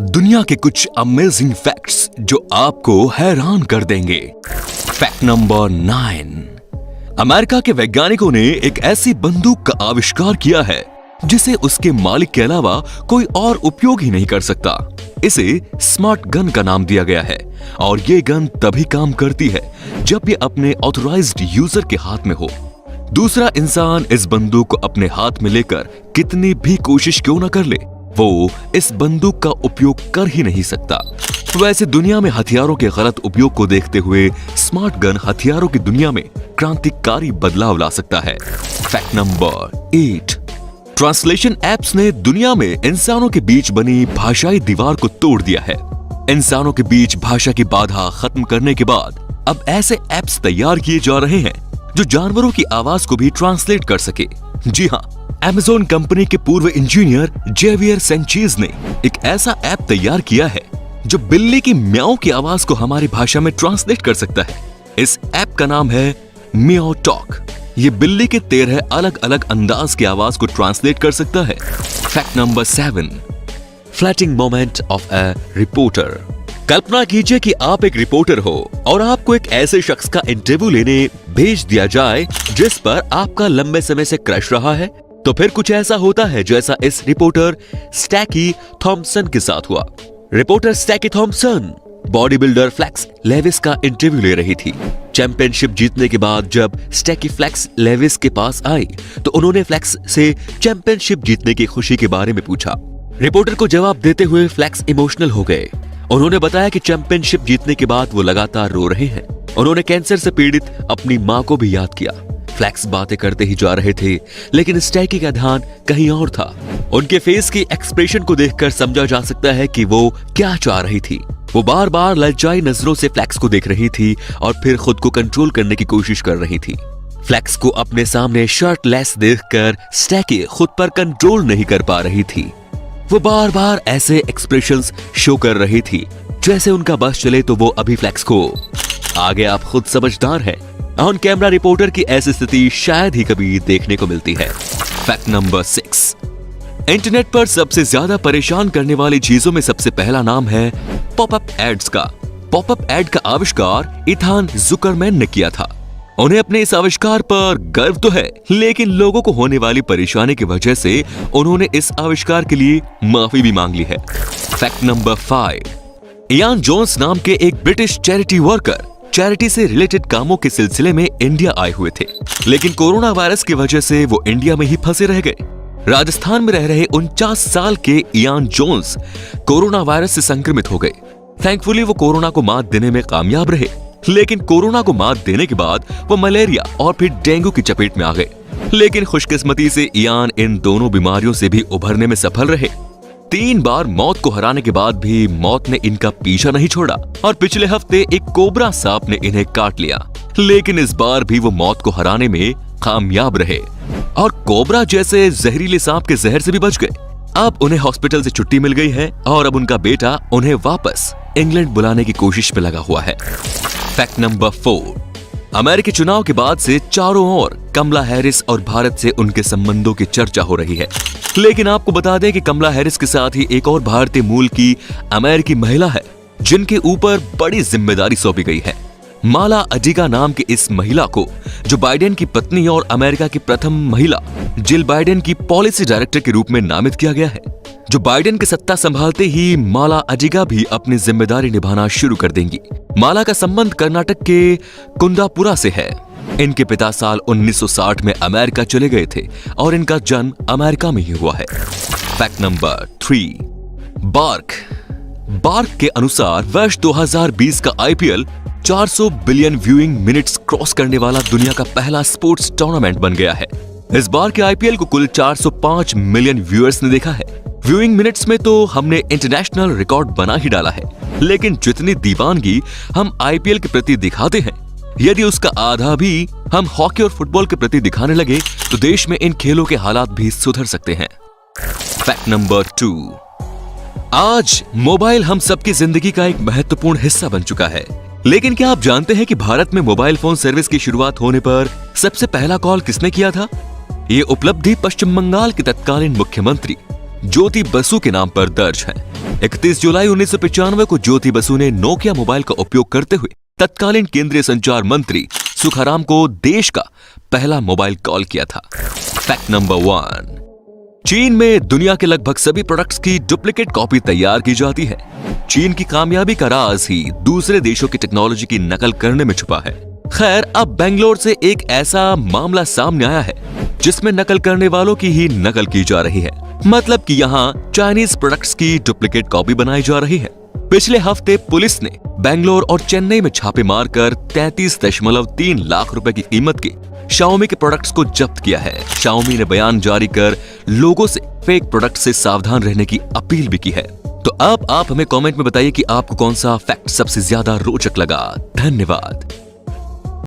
दुनिया के कुछ अमेजिंग फैक्ट्स जो आपको हैरान कर देंगे। Fact number 9। अमेरिका के वैज्ञानिकों ने एक ऐसी बंदूक का आविष्कार किया है जिसे उसके मालिक के अलावा कोई और उपयोग ही नहीं कर सकता। इसे स्मार्ट गन का नाम दिया गया है और ये गन तभी काम करती है जब ये अपने ऑथराइज्ड यूजर के हाथ में हो। दूसरा इंसान इस बंदूक को अपने हाथ में लेकर कितनी भी कोशिश क्यों न कर ले, वो इस बंदूक का उपयोग कर ही नहीं सकता। वैसे दुनिया में हथियारों के गलत उपयोग को देखते हुए स्मार्ट गन हथियारों की दुनिया में क्रांतिकारी बदलाव ला सकता है। Fact number 8। ट्रांसलेशन एप्स ने दुनिया में इंसानों के बीच बनी भाषाई दीवार को तोड़ दिया है। इंसानों के बीच भाषा की बाधा खत्म करने के बाद अब ऐसे एप्स तैयार किए जा रहे हैं जो जानवरों की आवाज को भी ट्रांसलेट कर सके। जी हाँ, Amazon कंपनी के पूर्व इंजीनियर जेवियर सेंचेज ने एक ऐसा ऐप तैयार किया है जो बिल्ली की म्याऊ की आवाज को हमारी भाषा में ट्रांसलेट कर सकता है। इस ऐप का नाम है मियाओ टॉक। ये बिल्ली के 13 अलग अलग अंदाज की आवाज को ट्रांसलेट कर सकता है। Fact number 7। Flattering moment of a reporter. कल्पना कीजिए कि आप एक रिपोर्टर हो और आपको एक ऐसे शख्स का इंटरव्यू लेने भेज दिया जाए जिस पर आपका लंबे समय से क्रश रहा है। तो फिर कुछ ऐसा होता है जैसा इस रिपोर्टर स्टैकी थॉम्पसन के साथ हुआ। Reporter Stacey Thompson body builder Flex Lewis का इंटरव्यू ले रही थी। चैंपियनशिप जीतने के बाद जब स्टैकी फ्लेक्स लेविस के पास आई तो उन्होंने फ्लेक्स से चैंपियनशिप जीतने की खुशी के बारे में पूछा। रिपोर्टर को जवाब देते हुए फ्लेक्स इमोशनल हो गए। उन्होंने बताया कि चैंपियनशिप जीतने के बाद वो लगातार रो रहे हैं। उन्होंने कैंसर से पीड़ित अपनी मां को भी याद किया। फ्लेक्स बातें करते ही जा रहे थे लेकिन स्टैकी का ध्यान कहीं और था। उनके फेस की एक्सप्रेशन को देखकर समझा जा सकता है कि वो क्या चाह रही थी। वो बार बार ललचाई नजरों से फ्लेक्स को देख रही थी और फिर खुद को कंट्रोल करने की कोशिश कर रही थी। फ्लेक्स को अपने सामने शर्टलेस देखकर स्टैकी खुद पर कंट्रोल नहीं कर पा रही थी। वो बार बार ऐसे एक्सप्रेशंस शो कर रही थी जैसे उनका बस चले तो वो अभी फ्लेक्स को आगे आप खुद समझदार हैं। ऑन कैमरा रिपोर्टर की ऐसी स्थिति शायद ही कभी देखने को मिलती है। Fact number 6। इंटरनेट पर सबसे ज्यादा परेशान करने वाली चीजों में सबसे पहला नाम है पॉपअप एड्स का। पॉपअप एड का आविष्कार इथान जुकरमैन ने किया था। उन्हें अपने इस आविष्कार पर गर्व तो है लेकिन लोगों को होने वाली परेशानी की वजह से उन्होंने इस आविष्कार के लिए माफी भी मांग ली है। Fact number 5। इयान जोन्स नाम के एक ब्रिटिश चैरिटी वर्कर चैरिटी से रिलेटेड कामों के सिलसिले में इंडिया आए हुए थे लेकिन कोरोना वायरस की वजह से वो इंडिया में ही फंसे रह गए। राजस्थान में रह रहे 49 साल के इयान जोन्स कोरोना वायरस से संक्रमित हो गए। थैंकफुली वो कोरोना को मात देने में कामयाब रहे लेकिन कोरोना को मात देने के बाद वो मलेरिया और फिर डेंगू की चपेट में आ गए। लेकिन खुशकिस्मती से इयान इन दोनों बीमारियों से भी उभरने में सफल रहे। 3 बार मौत को हराने के बाद भी मौत ने इनका पीछा नहीं छोड़ा और पिछले हफ्ते एक कोबरा सांप ने इन्हें काट लिया लेकिन इस बार भी वो मौत को हराने में कामयाब रहे और कोबरा जैसे जहरीले सांप के जहर से भी बच गए। अब उन्हें हॉस्पिटल से छुट्टी मिल गई है और अब उनका बेटा उन्हें वापस इंग्लैंड बुलाने की कोशिश में लगा हुआ है। Fact number 4। अमेरिकी चुनाव के बाद से चारों ओर कमला हैरिस और भारत से उनके संबंधों की चर्चा हो रही है। लेकिन आपको बता दें कि कमला हैरिस के साथ ही एक और भारतीय मूल की अमेरिकी महिला है जिनके ऊपर बड़ी जिम्मेदारी सौंपी गई है। माला अडिगा नाम की इस महिला को जो बाइडेन की पत्नी और अमेरिका की प्रथम महिला जिल बाइडेन की पॉलिसी डायरेक्टर के रूप में नामित किया गया है। जो बाइडेन की सत्ता संभालते ही माला अडिगा भी अपनी जिम्मेदारी निभाना शुरू कर देंगी। माला का संबंध कर्नाटक के कुंदापुरा से है। इनके पिता साल 1960 में अमेरिका चले गए थे और इनका जन्म अमेरिका में ही हुआ है। Fact number 3। बार्क के अनुसार वर्ष 2020 का IPL 400 billion viewing minutes cross करने वाला दुनिया का पहला स्पोर्ट्स टूर्नामेंट बन गया है। इस बार के आईपीएल को कुल 405 मिलियन व्यूअर्स ने देखा है। व्यूइंग मिनट्स में तो हमने इंटरनेशनल रिकॉर्ड बना ही डाला है लेकिन जितनी दीवानगी हम आईपीएल के प्रति दिखाते हैं यदि उसका आधा भी हम हॉकी और फुटबॉल के प्रति दिखाने लगे तो देश में इन खेलों के हालात भी सुधर सकते हैं। Fact number 2। आज मोबाइल हम सबकी जिंदगी का एक महत्वपूर्ण हिस्सा बन चुका है लेकिन क्या आप जानते हैं कि भारत में मोबाइल फोन सर्विस की शुरुआत होने पर सबसे पहला कॉल किसने किया था? ये उपलब्धि पश्चिम बंगाल के तत्कालीन मुख्यमंत्री ज्योति बसु के नाम पर दर्ज है। 31 जुलाई 1995 को ज्योति बसु ने नोकिया मोबाइल का उपयोग करते हुए तत्कालीन केंद्रीय संचार मंत्री सुखाराम को देश का पहला मोबाइल कॉल किया था। फैक्ट नंबर 1, चीन में दुनिया के लगभग सभी प्रोडक्ट्स की डुप्लीकेट कॉपी तैयार की जाती है। चीन की कामयाबी का राज ही दूसरे देशों की टेक्नोलॉजी की नकल करने में छुपा है। खैर, अब बेंगलोर से एक ऐसा मामला सामने आया है जिसमें नकल करने वालों की ही नकल की जा रही है। मतलब कि यहाँ चाइनीज प्रोडक्ट्स की डुप्लीकेट कॉपी बनाई जा रही है। पिछले हफ्ते पुलिस ने बेंगलोर और चेन्नई में छापे मारकर 33.3 लाख रुपए की कीमत के Xiaomi के प्रोडक्ट्स को जब्त किया है। Xiaomi ने बयान जारी कर लोगों से फेक प्रोडक्ट से सावधान रहने की अपील भी की है। तो अब आप हमें कमेंट में बताइए कि आपको कौन सा फैक्ट सबसे ज्यादा रोचक लगा। धन्यवाद।